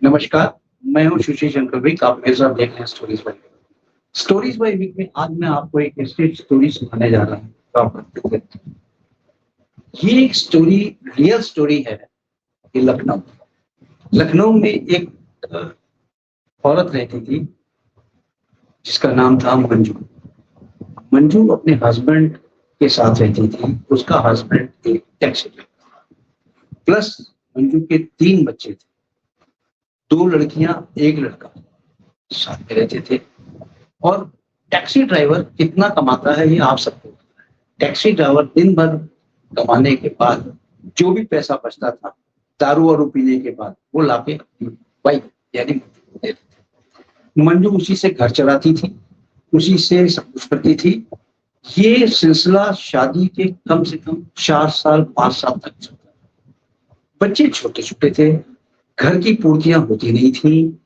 नमस्कार, मैं हूँ सुशील शंकर विक। आप मेरे साथ देख रहे हैं stories by week. Stories by week में आज मैं आपको एक ऐसी स्टोरी सुनाने जा रहा हूँ तो आप देखते हैं। ये एक स्टोरी रियल स्टोरी है कि लखनऊ लखनऊ में एक औरत रहती थी जिसका नाम था मंजू। मंजू अपने हस्बैंड के साथ रहती थी। उसका हस्बैंड एक टैक्सी ड्राइवर प्लस मंजू के 3 बच्चे थे, 2 लड़कियां, 1 लड़का साथ में रहते थे। और टैक्सी ड्राइवर कितना कमाता है ये आप सबको पता है। टैक्सी ड्राइवर दिन भर कमाने के बाद जो भी पैसा बचता था दारू वारू पीने के बाद वो लाके अपनी वाइफ यानी मंजू को दे देते। मंजू उसी से घर चलाती थी, उसी से सब कुछ करती थी। ये सिलसिला शादी के कम से कम 4 साल 5 साल तक चलता। बच्चे छोटे छोटे थे, घर की पूर्तियां होती नहीं थी,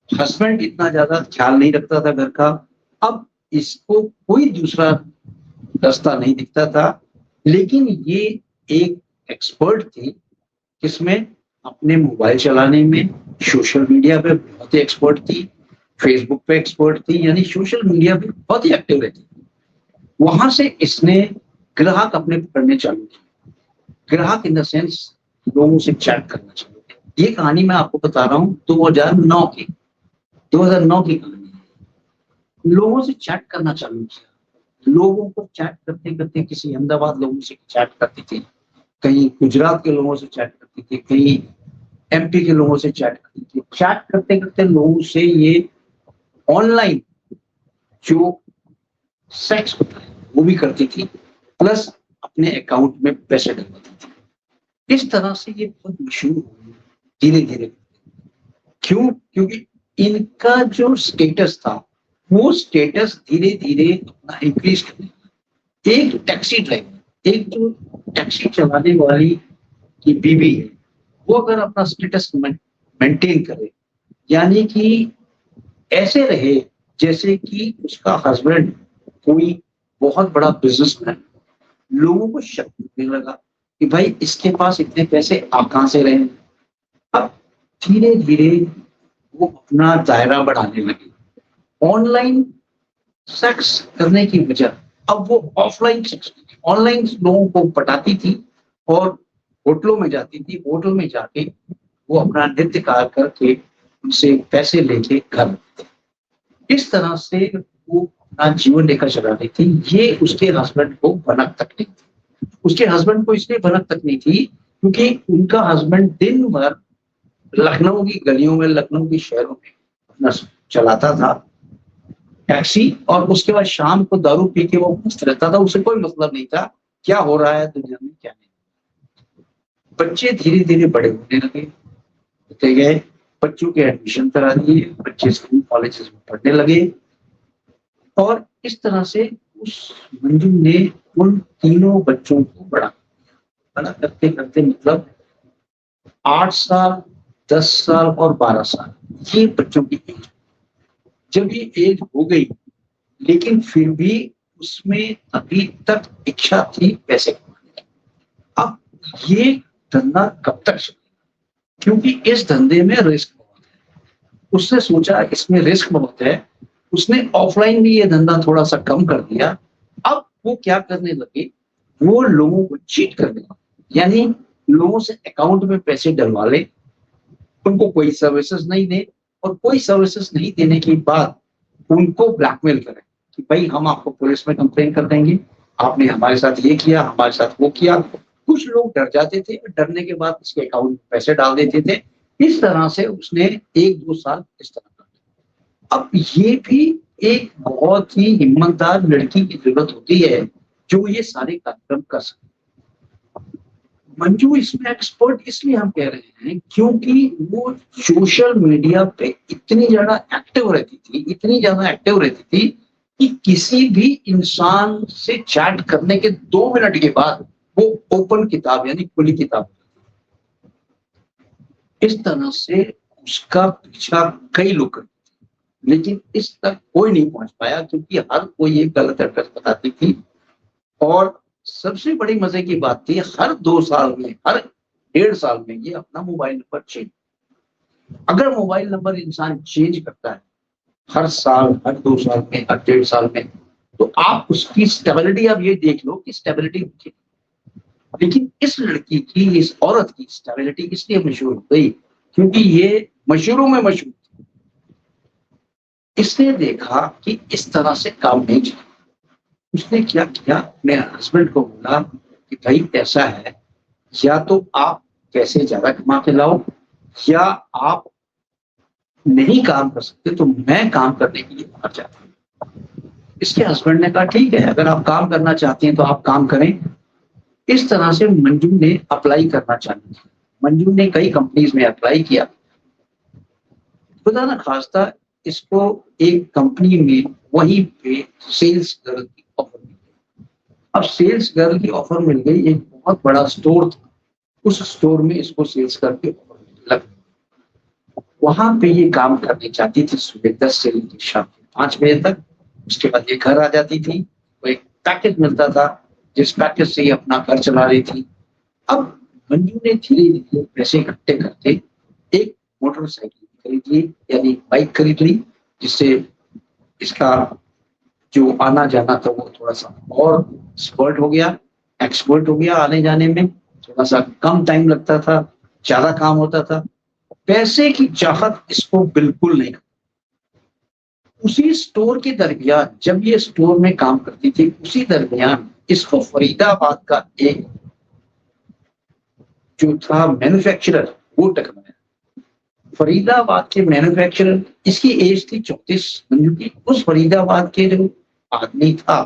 हस्बैंड इतना ज्यादा ख्याल नहीं रखता था घर का। अब इसको कोई दूसरा रास्ता नहीं दिखता था, लेकिन ये एक एक्सपर्ट थी जिसमें अपने मोबाइल चलाने में, सोशल मीडिया पे बहुत ही एक्सपर्ट थी, फेसबुक पे एक्सपर्ट थी, यानी सोशल मीडिया पे बहुत ही एक्टिव रहती थी। वहां से इसने ग्राहक अपने पकड़ने चालू किए। ग्राहक इन द सेंस लोगों से चैट करना चालू किया। ये कहानी मैं आपको बता रहा हूँ 2009 की 2009 की कहानी है। लोगों से चैट करना चालू किया। लोगों को चैट करते करते किसी अहमदाबाद लोगों से चैट करती थी, कहीं गुजरात के लोगों से चैट करती थी, कहीं एमपी के लोगों से चैट करती थी। चैट करते करते लोगों से ये ऑनलाइन जो सेक्स होता है वो भी करती थी, प्लस अपने अकाउंट में पैसे डलवाती थी। इस तरह से ये बहुत मशहूर हुई धीरे धीरे। क्यों? क्योंकि इनका जो स्टेटस था वो स्टेटस धीरे धीरे अपना इंक्रीज करने लगा। एक टैक्सी ड्राइवर, एक जो टैक्सी चलाने वाली की बीवी है, वो अगर अपना स्टेटस मेंटेन करे, यानी कि ऐसे रहे जैसे कि उसका हस्बैंड कोई बहुत बड़ा बिजनेसमैन, लोगों को शक होने लगा कि भाई इसके पास इतने पैसे आप कहां से रहे। अब धीरे धीरे वो अपना दायरा बढ़ाने लगी। ऑनलाइन सेक्स करने की बजाय अब वो ऑफलाइन सेक्स, ऑनलाइन लोगों को पटाती थी और होटलों में जाती थी। होटल में जाके वो अपना नृत्य कार्य करके उनसे पैसे लेके घर आती थी। इस तरह से वो अपना जीवन लेकर चला रही थी। ये उसके हस्बैंड को भनक तक नहीं थी। उसके हस्बैंड को इसलिए भनक तक नहीं थी क्योंकि उनका हस्बैंड दिन भर लखनऊ की गलियों में, लखनऊ के शहरों में अपना चलाता था टैक्सी, और उसके बाद शाम को दारू पी के वो मस्त रहता था। उसे कोई मतलब नहीं था क्या हो रहा है दुनिया में, क्या नहीं। बच्चे धीरे धीरे बड़े होने लगे, होते गए, बच्चों के एडमिशन करा दिए, बच्चे स्कूल कॉलेजेस में पढ़ने लगे। और इस तरह से उस मंजू ने उन तीनों बच्चों को बड़ा बड़ा करते करते, मतलब 8 साल, 10 साल और 12 साल, ये बच्चों की एज। जब ये एज हो गई, लेकिन फिर भी उसमें अभी तक इच्छा थी पैसे कमाने की। अब ये धंधा कब तक चलेगा, क्योंकि इस धंधे में रिस्क बहुत है। उसने सोचा इसमें रिस्क बहुत है, उसने ऑफलाइन भी ये धंधा थोड़ा सा कम कर दिया। अब वो क्या करने लगे, वो लोगों को चीट करने लगे, यानी लोगों से अकाउंट में पैसे डलवा ले, उनको कोई सर्विसेज नहीं दे, और कोई सर्विसेज नहीं देने के बाद उनको ब्लैकमेल करें कि भाई हम आपको पुलिस में कंप्लेन कर देंगे, आपने हमारे साथ ये किया, हमारे साथ वो किया। कुछ लोग डर जाते थे, डरने के बाद उसके अकाउंट में पैसे डाल देते थे। इस तरह से उसने 1-2 साल इस तरह कर। अब ये भी एक बहुत ही हिम्मतदार लड़की की जरूरत होती है जो ये सारे कार्यक्रम कर सके। मंजू इसमें एक्सपर्ट इसलिए हम कह रहे हैं क्योंकि वो सोशल मीडिया पे इतनी ज्यादा एक्टिव रहती थी, इतनी ज्यादा एक्टिव रहती थी कि किसी भी इंसान से चैट करने के 2 मिनट के बाद वो ओपन किताब यानी खुली किताब। इस तरह से उसका पीछा कई लोग करते थे, लेकिन इस तक कोई नहीं पहुंच पाया क्योंकि हर कोई एक गलत एड्रेस बताती थी। और सबसे बड़ी मजे की बात थी, हर 2 साल में, हर 1.5 साल में ये अपना मोबाइल नंबर चेंज। अगर मोबाइल नंबर इंसान चेंज करता है हर साल, हर 2 साल में, हर 1.5 साल में, तो आप उसकी स्टेबिलिटी, आप ये देख लो कि स्टेबिलिटी। लेकिन इस लड़की की, इस औरत की स्टेबिलिटी इसलिए मशहूर हो गई क्योंकि ये मशहूरों में मशहूर थी। इसने देखा कि इस तरह से काम नहीं चला। उसने क्या किया, अपने हस्बैंड को बोला कि भाई ऐसा है, या तो आप पैसे ज्यादा कमा के लाओ, या आप नहीं काम कर सकते तो मैं काम करने के लिए बाहर जाता हूँ। इसके हस्बैंड ने कहा ठीक है, अगर आप काम करना चाहते हैं तो आप काम करें। इस तरह से मंजू ने अप्लाई करना चालू किया। मंजू ने कई कंपनीज में अप्लाई किया। खुदा ना खास्ता इसको एक कंपनी में वहीं पे सेल्स गर्ल की ऑफर मिल गई। अब सेल्स गर्ल की ऑफर मिल गई, एक बहुत बड़ा स्टोर था, उस स्टोर में इसको सेल्स करके ऑफर लग। वहां पे ये काम करने जाती थी सुबह 10 से लेकर शाम के 5 बजे तक। उसके बाद ये घर आ जाती थी, तो एक पैकेज मिलता था, जिस पैकेज से ये अपना घर चला रही थी। अब मंजू ने धीरे धीरे पैसे इकट्ठे करके एक मोटरसाइकिल खरीद ली, यानी बाइक खरीद ली, जिससे इसका जो आना जाना था वो थोड़ा सा और स्पर्ट हो गया, एक्सपर्ट हो गया। आने जाने में थोड़ा सा कम टाइम लगता था, ज्यादा काम होता था। पैसे की चाहत इसको बिल्कुल नहीं। उसी स्टोर के दरमियान, जब ये स्टोर में काम करती थी, उसी दरमियान इसको फरीदाबाद का एक जो था मैन्युफैक्चरर वो टकराया। फरीदाबाद के मैन्युफैक्चरर, इसकी एज थी 34 मंजू की। उस फरीदाबाद के जो आदमी था,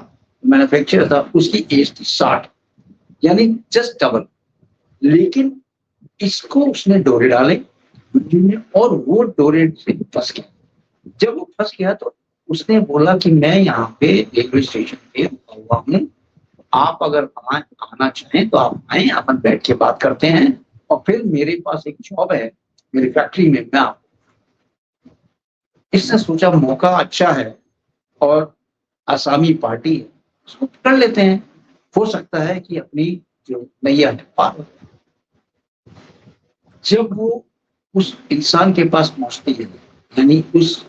मैन्युफैक्चरर था, उसकी एज थी 60, यानी जस्ट डबल। लेकिन इसको उसने डोरे डाले मंजू ने, और वो डोरे से फंस गया। जब वो फंस गया तो उसने बोला कि मैं यहाँ पे रेलवे स्टेशन पे रुका हुआ हूँ, आप अगर आना चाहें तो आप आए, अपन बैठ के बात करते हैं, और फिर मेरे पास एक जॉब है मेरी फैक्ट्री में, मैं आप। इसने सोचा मौका अच्छा है और आसामी पार्टी है, उसको पकड़ लेते हैं, हो सकता है कि अपनी जो नैया है पार हो। जब वो उस इंसान के पास पहुंचती है, यानी उस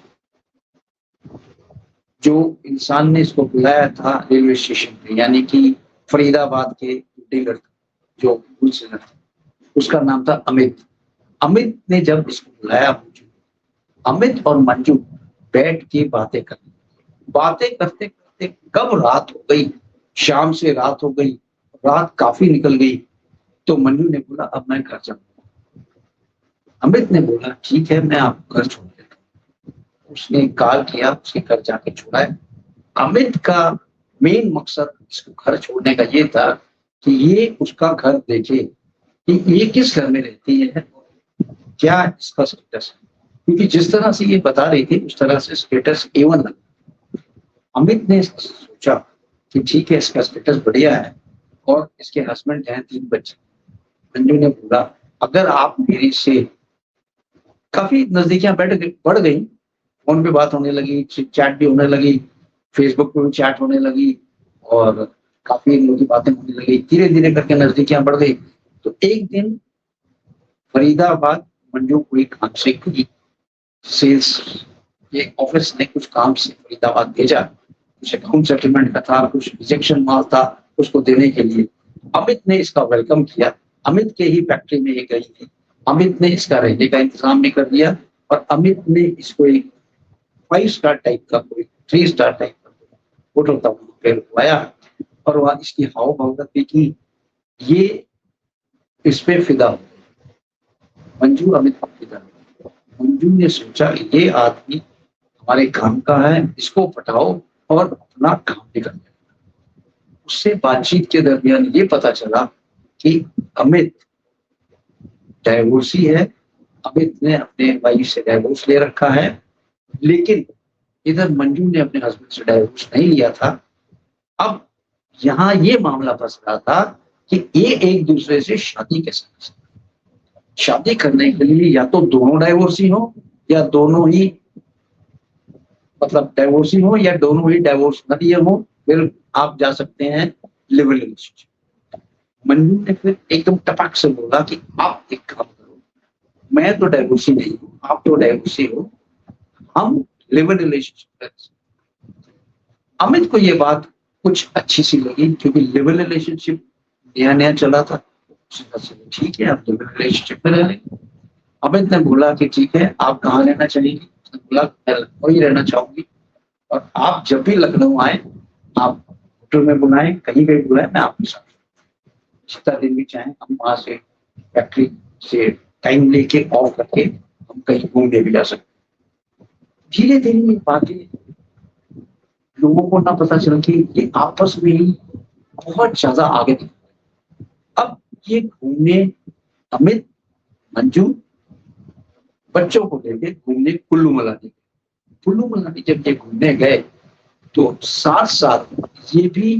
जो इंसान ने इसको बुलाया था रेलवे स्टेशन पे, यानी कि फरीदाबाद के डीलर जो होलसेलर था, उसका नाम था अमित। अमित ने जब इसको बुलाया, अमित और मंजू बैठ के बातें करते करते कब रात हो गई, शाम से रात हो गई, रात काफी निकल गई। तो मंजू ने बोला अब मैं घर जाऊंगा। अमित ने बोला ठीक है, मैं आपको घर छोड़ देता हूँ। उसने कॉल किया, उसके घर जाके छोड़ा है। अमित का मेन मकसद इसको घर छोड़ने का ये था कि ये उसका घर देखे कि ये किस घर में रहती है, क्या इसका स्टेटस है। क्योंकि जिस तरह से ये बता रही थी उस तरह से स्टेटस A1 लगा। अमित ने सोचा कि ठीक है, इसका स्टेटस बढ़िया है और इसके हस्बैंड हैं, 3 बच्चे। मंजू ने बोला अगर आप मेरे से, काफी नजदीकियां बढ़ गई, फोन पे बात होने लगी, चैट भी होने लगी, फेसबुक पे भी चैट होने लगी, और काफी लोगों की बातें होने लगी। धीरे धीरे करके नजदीकियां बढ़ गई। तो एक दिन फरीदाबाद मंजू कोई काम से गई, सेल्स ये ऑफिस ने कुछ काम से फरीदाबाद भेजा, कुछ अकाउंट सेटलमेंट का था, कुछ रिजेक्शन माल था उसको देने के लिए। अमित ने इसका वेलकम किया। अमित के ही फैक्ट्री में ये गई थी। अमित ने इसका रहने का इंतजाम भी कर दिया, और अमित ने इसको एक 5 स्टार टाइप का, कोई 3 स्टार टाइप का होटल था वहां पे रुकवाया, और वहां इसकी हाव भाव देखी, ये इस पे फिदा हो। मंजू अमित पर फिदा हो। मंजू ने सोचा ये आदमी हमारे काम का है, इसको पटाओ और अपना काम निकल। उससे बातचीत के दरमियान ये पता चला कि अमित डाइवोर्सी है। अमित ने अपने वाइफ से डाइवोर्स ले रखा है, लेकिन इधर मंजू ने अपने हस्बैंड से डाइवोर्स नहीं लिया था। अब यहाँ ये मामला फंस रहा था कि ये एक दूसरे से शादी कैसे कर सकते। शादी करने के लिए या तो दोनों डाइवोर्सी हो, या दोनों ही मतलब डाइवोर्सी हो, या दोनों ही डाइवोर्स न दिए हो, फिर आप जा सकते हैं लिव इन रिलेशनशिप। मंजू ने फिर एकदम टपक से बोला कि आप एक काम करो, मैं तो डाइवोर्सी नहीं हूँ, आप तो डाइवोर्सी हो, हम लिव इन रिलेशनशिप। अमित को ये बात कुछ अच्छी सी लगी, क्योंकि लिव इन रिलेशनशिप नया नया चला था। ठीक है, आप लिव इन रिलेशनशिप में रह लेंगे। अमित ने बोला कि ठीक है, आप कहाँ रहना चाहेंगी? उसने बोला मैं लखनऊ ही रहना चाहूंगी, और आप जब भी लखनऊ आए, आप होटल में बुलाएं, कहीं भी बुलाएं, मैं आपके साथ जितना दिन भी चाहें हम वहां से फैक्ट्री से टाइम लेके ऑफ करके हम कहीं घूमने भी जा सकते। धीरे धीरे ये बातें लोगों को ना पता चल कि ये आपस में ही बहुत ज्यादा आगे थी। अब ये घूमने अमित, मंजू बच्चों को लेके घूमने कुल्लू मनाली, कुल्लू मनाली जब ये घूमने गए तो साथ साथ ये भी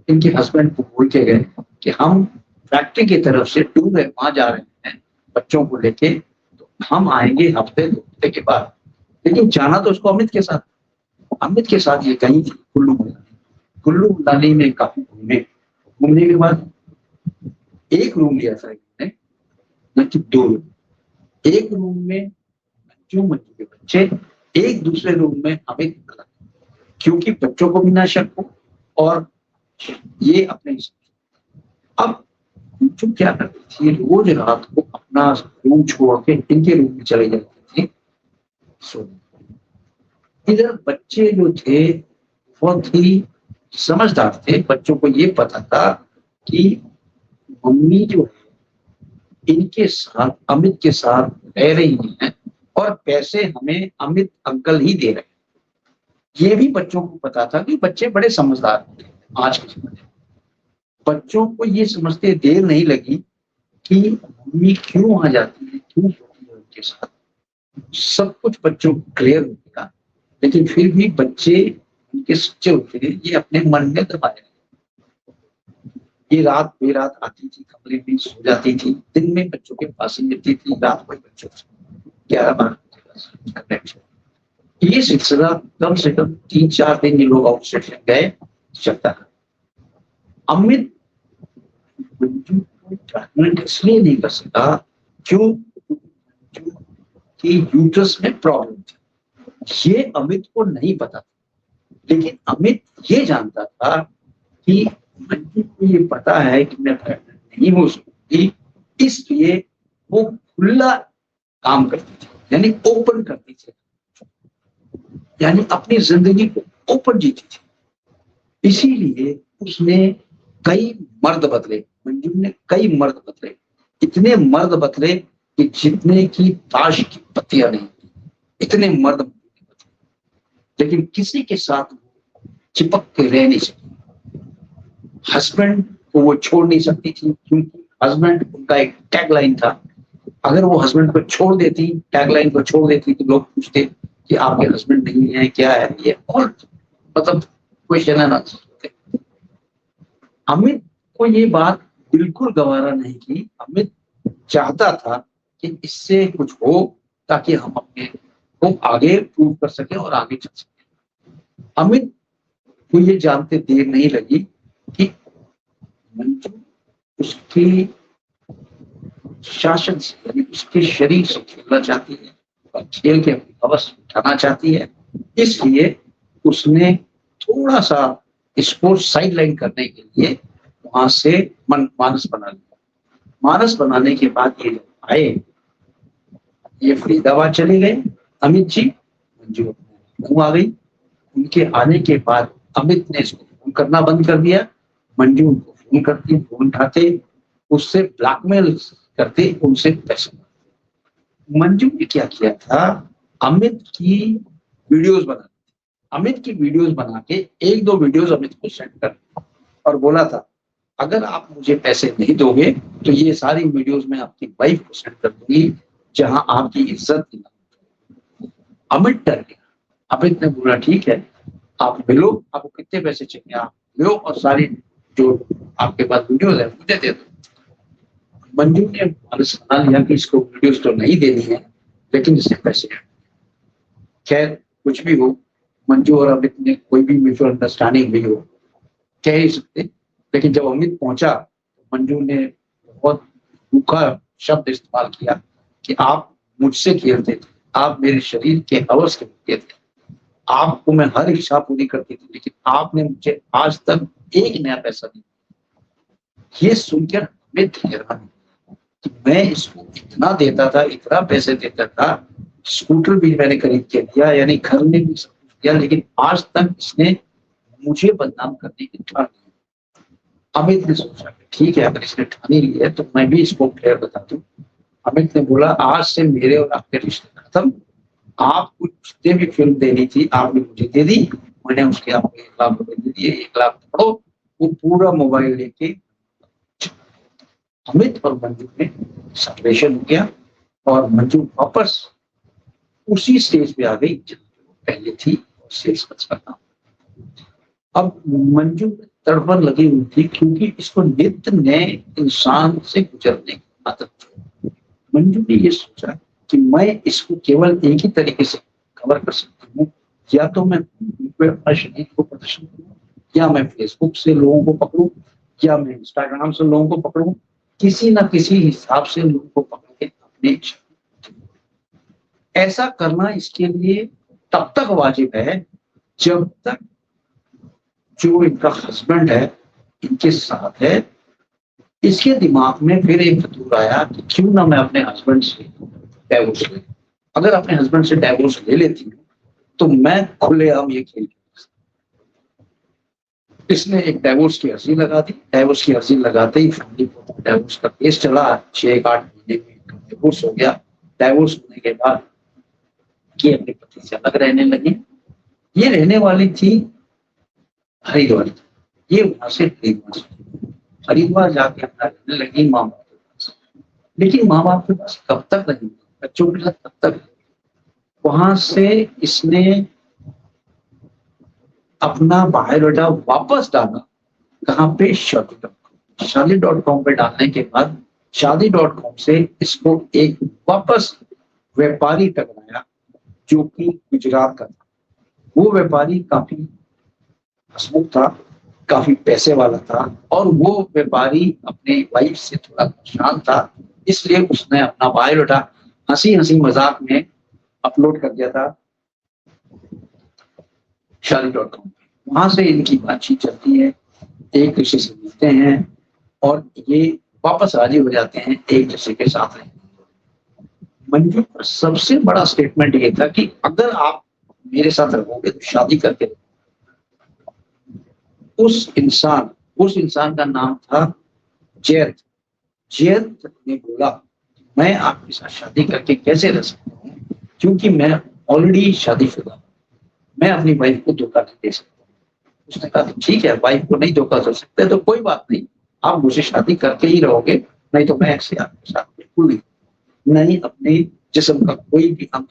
इनके हस्बैंड को बोल के गए कि हम फैक्ट्री की तरफ से टूर है वहां जा रहे हैं बच्चों को लेके, तो हम आएंगे हफ्ते 2 हफ्ते के बाद। लेकिन जाना तो उसको अमित के साथ, अमित के साथ ये गई थी कुल्लू मनाली। कुल्लू मनाली में काफी घूमने, घूमने के बाद एक रूम लिया था इन्होंने, न कि 2 रूम। एक रूम में मंजू के बच्चे, एक दूसरे रूम में अमित, क्योंकि बच्चों को भी ना शक हो और ये अपने। अब मंजू क्या करती थी, रोज रात को अपना रूम छोड़ के इनके रूम में चले जाती थी सोने। इधर बच्चे जो थे बहुत ही समझदार थे, बच्चों को ये पता था कि मम्मी जो है इनके साथ, अमित के साथ रह रही है और पैसे हमें अमित अंकल ही दे रहे हैं। ये भी बच्चों को पता था कि बच्चे बड़े समझदार थे आज के समय में। बच्चों को ये समझते देर नहीं लगी कि मम्मी क्यों आ जाती है, क्यों होती है उनके साथ, सब कुछ बच्चों को क्लियर हो गया। लेकिन फिर भी बच्चे उनके सच्चे होते हैं, ये अपने मन में दबाए। ये रात बेरात आती थी, कमरे में सो जाती थी, दिन में बच्चों के पास ही रहती थी, रात को बच्चों से 11-12 ये सिलसिला कम से कम 3-4 दिन ये लोग आउट स्टेशन गए चलता है। अमित मंजू को ट्रीटमेंट इसलिए नहीं कर सका क्यों कि यूट्रस में प्रॉब्लम थी। ये अमित को नहीं पता था, लेकिन अमित ये जानता था कि मंजू को ये पता है कि मैं प्रेग्नेंट नहीं हो सकती, इसलिए वो खुला काम करती थी, यानी ओपन करती थी, यानी अपनी जिंदगी को ओपन जीती थी। इसीलिए उसने कई मर्द बदले, मंजू ने कई मर्द बदले, इतने मर्द बदले कि जितने की ताश की पत्तियां नहीं, इतने मर्द बदले। लेकिन किसी के साथ चिपक के रह नहीं सकती। हस्बैंड को वो छोड़ नहीं सकती थी, क्योंकि हस्बैंड उनका एक टैगलाइन था। अगर वो हस्बैंड को छोड़ देती, टैगलाइन को छोड़ देती, तो लोग पूछते कि आपके हस्बैंड नहीं है, क्या है ये, और मतलब क्वेश्चन है ना। अमित को ये बात बिल्कुल गवारा नहीं की। अमित चाहता था कि इससे कुछ हो ताकि हम अपने को आगे प्रूव कर सके और आगे चल सके। अमित को ये जानते देर नहीं लगी कि मंजू उसकी शासन से, यानी उसके शरीर से खेलना चाहती है और खेल के अपनी हवस उठाना चाहती है। इसलिए उसने थोड़ा सा इसको साइडलाइन करने के लिए वहां से मानस बना लिया। मानस बनाने के बाद ये जब आए, ये फरीदाबाद चले गए अमित जी, मंजू लखनऊ आ गई। उनके आने के बाद अमित ने इसको फोन करना बंद कर दिया। मंजू उनको फोन करती, फोन उठाते, उससे ब्लैकमेल करते, उनसे पैसे। मंजू ने क्या किया था, अमित की वीडियोस बना, अमित की वीडियोस बना के 1-2 वीडियोस अमित को सेंड कर और बोला था अगर आप मुझे पैसे नहीं दोगे तो ये सारी वीडियोस मैं आपकी वाइफ को सेंड कर दूंगी, जहां आपकी इज्जत नहीं। अमित डर गया। अमित ने बोला ठीक है, आप मिलो, आपको कितने पैसे चाहिए आप लो, और सारी जो आपके पास वीडियोस है मुझे दे दो। मंजू ने बना लिया कि इसको वीडियोस तो नहीं देनी है, लेकिन इससे पैसे। खैर कुछ भी हो, मंजू और अमित ने कोई भी म्यूचुअल अंडरस्टैंडिंग भी हो, कह ही सकते। लेकिन जब अमित पहुंचा, मंजू ने बहुत रूखा शब्द इस्तेमाल किया कि आप मुझसे खेलते थे, आप मेरे शरीर के हवस के भूखे थे, आपको मैं हर इच्छा पूरी करती थी, लेकिन आपने मुझे आज तक एक नया पैसा नहीं दिया। ये सुनकर हमें हैरानी हुई कि मैं इसको इतना देता था, इतना पैसे देता था, स्कूटर भी मैंने खरीद के दिया, यानी घर में भी सब कुछ दिया, लेकिन आज तक इसने मुझे बदनाम करने की ठान ली। अमित ने सोचा कि ठीक है, अगर इसने ठानी ली है तो मैं भी इसको फेयर बता दूं। अमित ने बोला, आज से मेरे और आपके रिश्ते खत्म, आपको जितने भी फिल्म देनी थी आपने मुझे दे दी, मैंने उसके आपको 1 लाख रुपए दे दिए, 1 लाख पकड़ो। वो पूरा मोबाइल लेके अमित और मंजू में सेपरेशन हो गया और मंजू वापस उसी स्टेज पे आ गई जहाँ पहले थी, सेल्स करना। अब मंजू तड़पन लगी हुई थी क्योंकि इसको नित्य नए इंसान से गुजरने की आदत थी। मंजू ने ये सोचा कि मैं इसको केवल एक ही तरीके से कवर कर सकती हूँ, या तो मैं अपने शरीर को प्रदर्शन करूँ, या मैं फेसबुक से लोगों को पकड़ूं, या मैं इंस्टाग्राम से लोगों को पकड़ूं, किसी ना किसी हिसाब से लोगों को पकड़ के अपने इच्छा। ऐसा करना इसके लिए तब तक वाजिब है जब तक जो इनका हस्बैंड है इनके साथ है। इसके दिमाग में फिर एक फितूर आया कि क्यों ना मैं अपने हस्बैंड से डाइवोर्स ले, अगर अपने हस्बैंड से डाइवोर्स ले लेती हूँ तो मैं खुलेआम ये खेल। इसने एक डाइवोर्स की अर्जी लगा दी। डाइवोर्स की अर्जी लगाते ही फैमिली कोर्ट में डाइवोर्स का केस चला। 6-8 महीने में डाइवोर्स हो गया। डाइवोर्स होने के बाद ये अपने पति से अलग रहने लगी। ये रहने वाली थी हरिद्वार, ये वहां से हरिद्वार जाके अपना रहने लगी माँ बाप के पास। लेकिन माँ बाप के पास कब तक रही, बच्चों के साथ कब तक। वहां से इसने अपना बायोडाटा वापस डाला, कहाँ पे, शादी.com पे डालने के बाद शादी.com से इसको एक वापस व्यापारी टकराया जो कि गुजरात का था। वो व्यापारी काफी हंसमुख था, काफी पैसे वाला था, और वो व्यापारी अपने वाइफ से थोड़ा परेशान था, इसलिए उसने अपना बायोडाटा हंसी हंसी मजाक में अपलोड कर दिया था शादी.com। वहां से इनकी बातचीत चलती है, एक दूसरे से मिलते हैं और ये वापस राजी हो जाते हैं एक दूसरे के साथ रहने। मंजू का सबसे बड़ा स्टेटमेंट ये था कि अगर आप मेरे साथ रहोगे तो शादी करके। उस इंसान का नाम था जयंत। जयंत ने बोला, मैं आपके साथ शादी करके कैसे रह सकता हूँ, क्योंकि मैं ऑलरेडी शादीशुदा हूँ, मैं अपनी वाइफ को धोखा नहीं दे सकता। उसने कहा ठीक है, वाइफ को नहीं धोखा कर सकते तो कोई बात नहीं, आप मुझे शादी करके ही रहोगे, नहीं तो मैं ऐसे आपके साथ बिल्कुल नहीं अपने जिस्म का कोई भी अंग।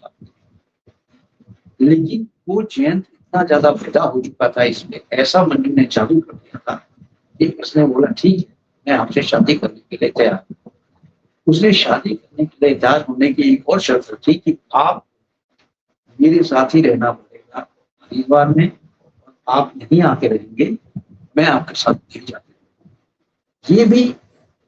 लेकिन वो जयंत इतना ज्यादा फिदा हो चुका था इसमें, ऐसा मंजू ने चालू कर दिया था कि उसने बोला ठीक है, मैं आपसे शादी करने के लिए तैयार हूँ। उसने शादी करने के लिए तैयार होने की एक और शर्त थी कि आप मेरे साथ ही रहना पड़ेगा हरिद्वार में, आप नहीं आके रहेंगे, मैं आपके साथ नहीं जाती। ये भी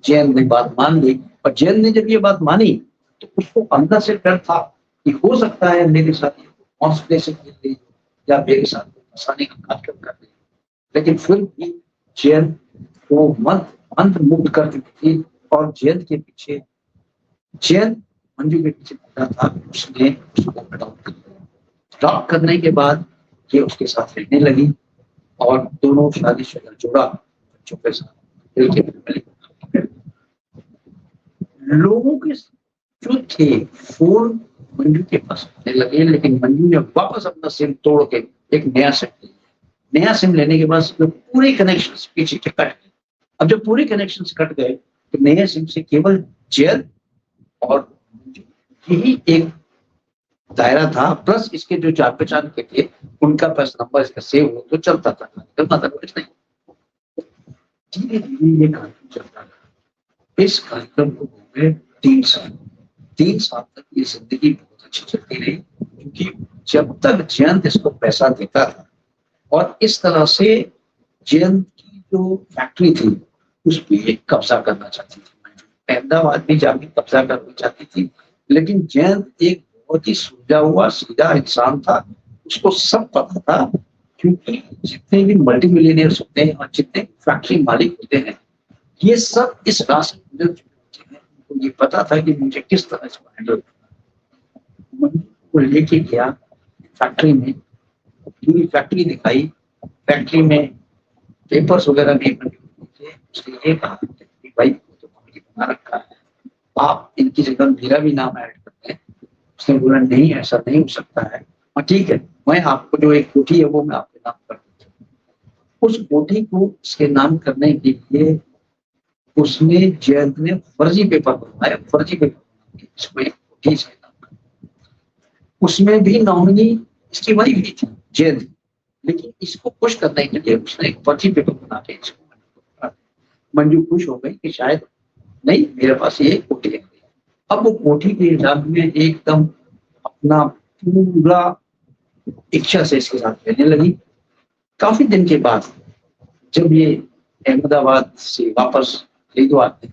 जैन ने बात मान ली, और जैन ने जब ये बात मानी तो उसको अंदर से डर था कि हो सकता है मेरे साथ कॉन्स्पिरेशन कर रही या मेरे साथ फंसाने का कार्यक्रम कर रही। लेकिन फिर भी जैन को मंत्र मुक्त कर चुकी थी, और जैन के पीछे, जैन मंजू के पीछे पड़ा था, उसने उसको अडॉप्ट कर लिया। अडॉप्ट करने के बाद ये उसके साथ रहने लगी और दोनों शादीशुदा जोड़ा बच्चों के साथ लोगों के जो थे फोन मंजू के पास आने लगे। लेकिन मंजू ने वापस अपना सिम तोड़ के एक नया सिम लिया। नया सिम लेने के बाद पूरे कनेक्शन पीछे कट गए। अब जब पूरे कनेक्शन कट गए तो नए सिम से केवल जैन और यही एक दायरा था, प्लस इसके जो जान पहचान के थे उनका बस नंबर इसका सेव हो तो चलता था, अदरवाइज नहीं। धीरे धीरे ये कार्यक्रम चलता था। इस कार्यक्रम को हो गए 3 साल। 3 साल तक ये जिंदगी बहुत अच्छी चलती रही, क्योंकि जब तक जयंत इसको पैसा देता था, और इस तरह से जयंत की जो फैक्ट्री थी उस पर कब्जा करना चाहती थी। अहमदाबाद में जाके कब्जा करना चाहती थी, लेकिन जयंत एक बहुत ही सुलझा हुआ सीधा इंसान था, उसको सब पता था। क्योंकि जितने भी मल्टी मिलियनियर्स होते हैं और जितने फैक्ट्री मालिक होते हैं, ये सब इस रास्ते में गुजर चुके होते हैं। उनको ये पता था कि मुझे किस तरह से हैंडल करना। मंजू को लेके गया फैक्ट्री में, पूरी फैक्ट्री दिखाई। फैक्ट्री में पेपर्स वगैरह नहीं बने हुए थे। उसने ये कहा कि भाई तो कंपनी बना रखा है, आप इनकी जगह मेरा भी नाम ऐड करते हैं। उसने बोला नहीं, ऐसा नहीं हो सकता है। हाँ ठीक है, मैं आपको जो एक कोठी है वो मैं आपके नाम कर देता हूँ। उस कोठी को उसके नाम करने के लिए उसने, जयंत ने फर्जी पेपर बनवाया, फर्जी पेपर इसको एक कोठी से नाम कर। उसमें भी नॉमिनी इसकी वाइफ भी थी, जयंत। लेकिन इसको खुश करने के लिए उसने एक फर्जी पेपर बना के इसको, मंजू खुश हो गई कि शायद नहीं, मेरे पास ये कोठी है। अब वो कोठी के हिसाब में एकदम अपना पूरा इच्छा से इसके साथ रहने लगी। काफी दिन के बाद जब ये अहमदाबाद से वापस हरिद्वार थे,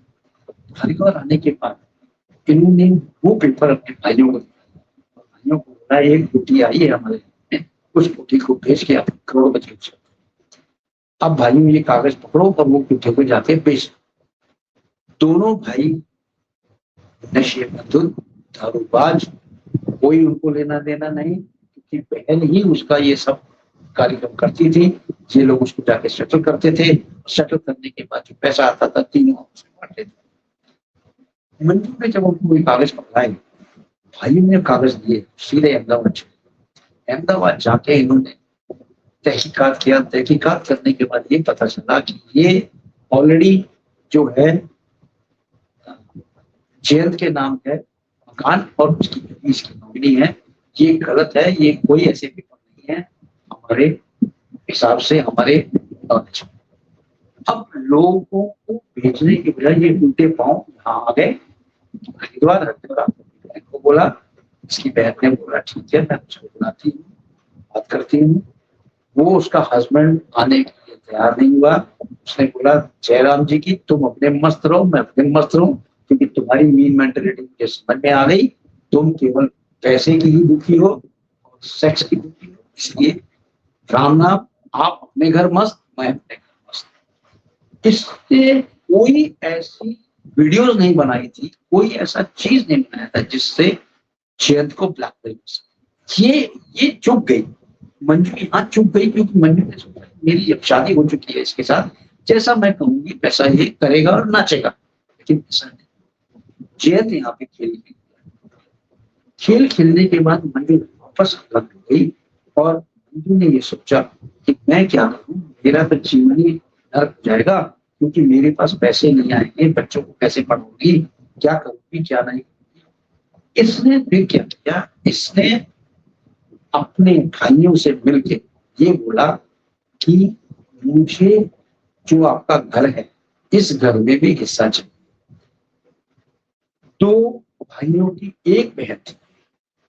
हरिद्वार आने के बाद इन्होंने वो पेपर अपने भाइयों को दिया। भाइयों को बोला एक कोठी आई है हमारे में, उस कोठी को भेज के आप करोड़पति हो सकते। अब भाइयों ये कागज पकड़ो और वो कोठी को जाके बेच। दोनों भाई नशे बदुल, दारूबाज, कोई उनको लेना देना नहीं, क्योंकि बहन ही उसका ये सब कार्यक्रम करती थी। ये लोग उसको जाके सेटल करते थे। सेटल करने के बाद जो पैसा आता था तीनों आपस में बांटते थे। मंजू ने जब उनको कागज पकड़ाए, भाइयों ने कागज दिए, सीधे अहमदाबाद चले। अहमदाबाद जाके इन्होंने तहकीकात किया। तहकीकात करने के बाद ये पता चला कि ये ऑलरेडी जो है जयंत के नाम है मकान और उसकी बीवी इसकी नॉमिनी है। ये गलत है, ये कोई ऐसे पेपर नहीं है हमारे हिसाब से, हमारे नॉलेज। अब लोगों को भेजने के बजाय ये उल्टे पांव यहाँ आ गए हरिद्वार। हरिद्वार को बोला, इसकी बहन ने बोला ठीक है मैं उसको बुलाती हूँ, बात करती हूँ। वो उसका हस्बैंड आने के लिए तैयार नहीं हुआ। उसने बोला जयराम जी की तुम अपने मस्त रहो, मैं अपने मस्त रहूं, क्योंकि तुम्हारी मीन मेंटेलिटी मुझे समझ में आ गई। तुम केवल पैसे की ही दुखी हो और सेक्स की दुखी हो, इसलिए राम नाम, आप अपने घर मस्त, मैं अपने घर मस्त। इससे कोई ऐसी वीडियोस नहीं बनाई थी, कोई ऐसा चीज नहीं बनाया था जिससे जयंत को ब्लैकमेल कर सके। ये चुप गई मंजू, यहाँ चुप गई क्योंकि मंजू ने सोचा मेरी अब शादी हो चुकी है इसके साथ, जैसा मैं कहूंगी वैसा ये करेगा और नाचेगा। लेकिन ऐसा नहीं, जयंत यहाँ पे खेल खेलने के बाद मंजू वापस लग गई और मंजू ने ये सोचा कि मैं क्या करूं, मेरा तो जीवन ही नर्क हो जाएगा, क्योंकि मेरे पास पैसे नहीं आएंगे, बच्चों को कैसे पढ़ाऊंगी, क्या करूंगी क्या नहीं। इसने फिर क्या किया, इसने अपने भाइयों से मिलके ये बोला कि मुझे जो आपका घर है इस घर में भी हिस्सा चाहिए। तो भाइयों की एक बहन थी,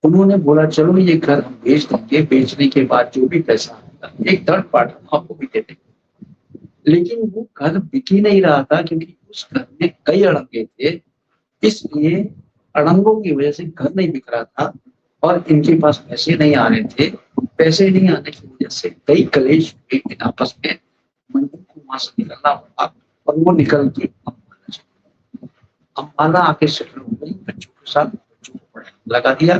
उन्होंने बोला चलो ये घर हम बेच देंगे, बेचने के बाद जो भी पैसा आएगा एक थर्ड पार्ट हम आपको भी दे देंगे। लेकिन वो घर बिक ही नहीं रहा था क्योंकि उस घर में कई अड़ंगे थे, इसलिए अड़ंगों की वजह से घर नहीं बिक रहा था और इनके पास पैसे नहीं आ रहे थे। पैसे नहीं आने की वजह से कई कलेश हुए इन आपस में। मंजू को वहां से निकलना पड़ा और वो निकल के अम्बाला आके सेटल हो गई बच्चों के साथ। बच्चों को पढ़ाने लगा दिया।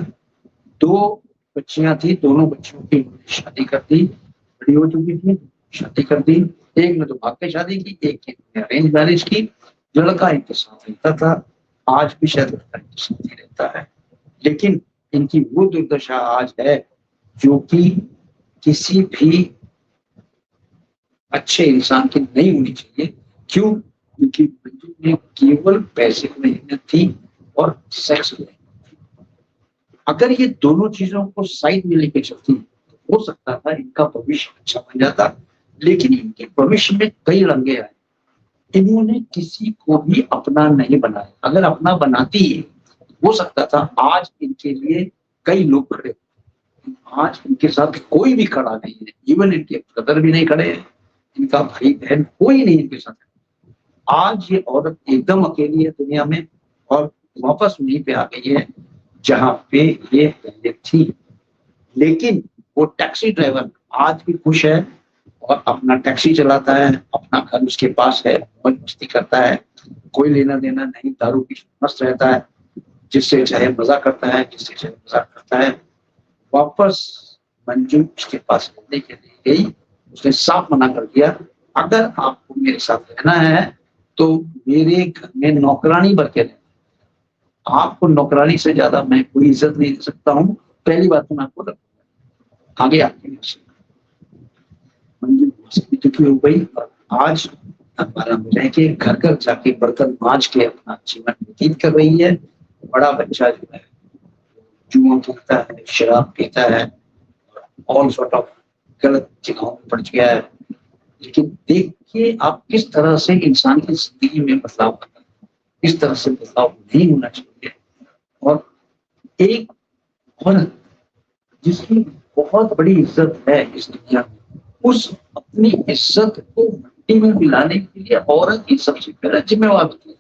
2 बच्चियां थी, दोनों बच्चियों की शादी कर दी, बड़ी हो चुकी थी, शादी कर दी। एक ने तो भाग के शादी की, एक ने अरेंज मैरिज की। लड़का इनके साथ रहता था, आज भी शायद लड़का इनके साथ ही रहता है। लेकिन इनकी वो दुर्दशा आज है जो कि किसी भी अच्छे इंसान की नहीं होनी चाहिए। क्यों? क्योंकि मंजू ने केवल पैसे में मेहनत थी और सेक्स में। अगर ये दोनों चीजों को साइड में लेके चलती तो हो सकता था इनका भविष्य अच्छा बन जाता। लेकिन इनके भविष्य में कई रंगे आए, इन्होंने किसी को भी अपना नहीं बनाया। अगर अपना बनाती हो सकता था आज इनके लिए कई लोग खड़े, आज इनके साथ कोई भी खड़ा नहीं है। इवन इनके ब्रदर भी नहीं खड़े हैं, इनका भाई बहन कोई नहीं इनके साथ। आज ये औरत एकदम अकेली है दुनिया में और वापस वहीं पे आ गई है जहां पे ये पहले थी। लेकिन वो टैक्सी ड्राइवर आज भी खुश है और अपना टैक्सी चलाता है, अपना घर उसके पास है, मौज मस्ती करता है, कोई लेना देना नहीं, दारू पी मस्त रहता है, जिससे चाहे मजा करता है, जिससे चाहे मजाक करता है। वापस मंजू उसके पास रहने के लिए गई, उसने साफ मना कर दिया, अगर आपको मेरे साथ रहना है तो मेरे घर में नौकरानी बन के रहना, आपको नौकरानी से ज्यादा मैं कोई इज्जत नहीं दे सकता हूँ, पहली बात तो मैं आपको रखूंगा, आगे आपके मंजू दुखी हो गई और आज 12 में रह के घर घर जाके बर्तन मांज के अपना जीवन व्यतीत कर रही है। बड़ा बच्चा जो है जुआ खेलता है, शराब पीता है, ऑल सॉर्ट ऑफ गलत जगहों में पड़ गया है। लेकिन देखिए आप किस तरह से इंसान की जिंदगी में बदलाव करता है, इस तरह से बदलाव नहीं होना चाहिए। और एक औरत जिसकी बहुत बड़ी इज्जत है इस दुनिया में, उस अपनी इज्जत को मिट्टी में मिलाने के लिए औरत ही सबसे पहला जिम्मेवार होती है।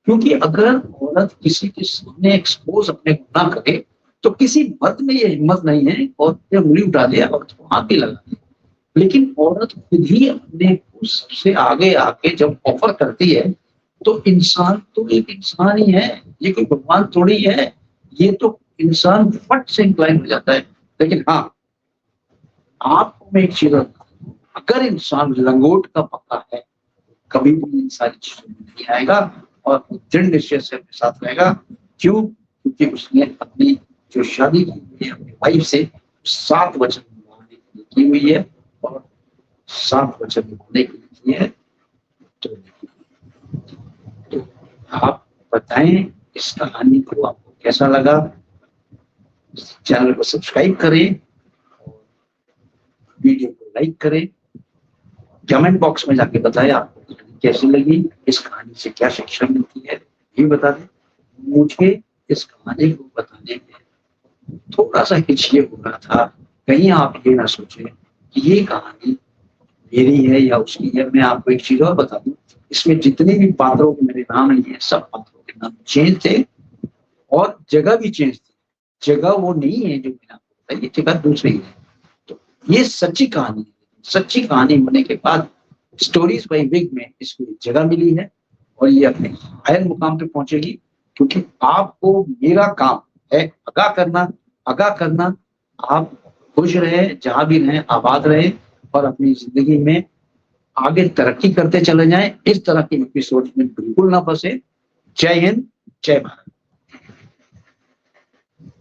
क्योंकि अगर औरत किसी के सामने एक्सपोज अपने गुनाह करे तो किसी मर्द में ये हिम्मत नहीं है और उंगली उठा दे और हाथ भी लगा दे। लेकिन औरत खुद ही अपने को सबसे आगे आके जब ऑफर करती है तो इंसान तो एक इंसान ही है, ये कोई भगवान थोड़ी है, ये तो इंसान फट से इंक्लाइन हो जाता है। लेकिन हाँ, आपको मैं एक चीज बताऊं, अगर इंसान लंगोट का पक्का है कभी भी इन सारी चीजों में नहीं आएगा और दृढ़ निश्चय से अपने साथ रहेगा। क्यों? क्योंकि उसने अपनी जो शादी की हुई है अपनी वाइफ से 7 वचन निभाने के लिए की हुई है और 7 वचन निभाने के लिए की है। तो आप बताएं इस कहानी को आपको कैसा लगा। चैनल को सब्सक्राइब करें, वीडियो को लाइक करें, कमेंट बॉक्स में जाके बताएं आपको कहानी कैसी लगी, इस कहानी से क्या शिक्षा मिलती है ये बता दें। मुझे इस कहानी को बताने में थोड़ा सा हिचकिचाहट हो रहा था, कहीं आप ये ना सोचें कि ये कहानी मेरी है या उसकी है। मैं आपको एक चीज और बता दूं, इसमें जितने भी पात्रों के मेरे नाम नहीं है, सब पात्रों के नाम चेंज थे और जगह भी चेंज थी। जगह वो नहीं है जो मैंने आपको बताई, ये जगह दूसरी है। तो ये सच्ची कहानी है। सच्ची कहानी होने के बाद स्टोरीज बाय विग में इसको एक जगह मिली है और ये अपने हायर मुकाम पे पहुंचेगी। क्योंकि आपको मेरा काम है आगाह करना। आप खुश रहे, जहां भी रहें आबाद रहे और अपनी जिंदगी में आगे तरक्की करते चले जाएं। इस तरह की एपिसोड में बिल्कुल ना फंसे। जय हिंद, जय भारत।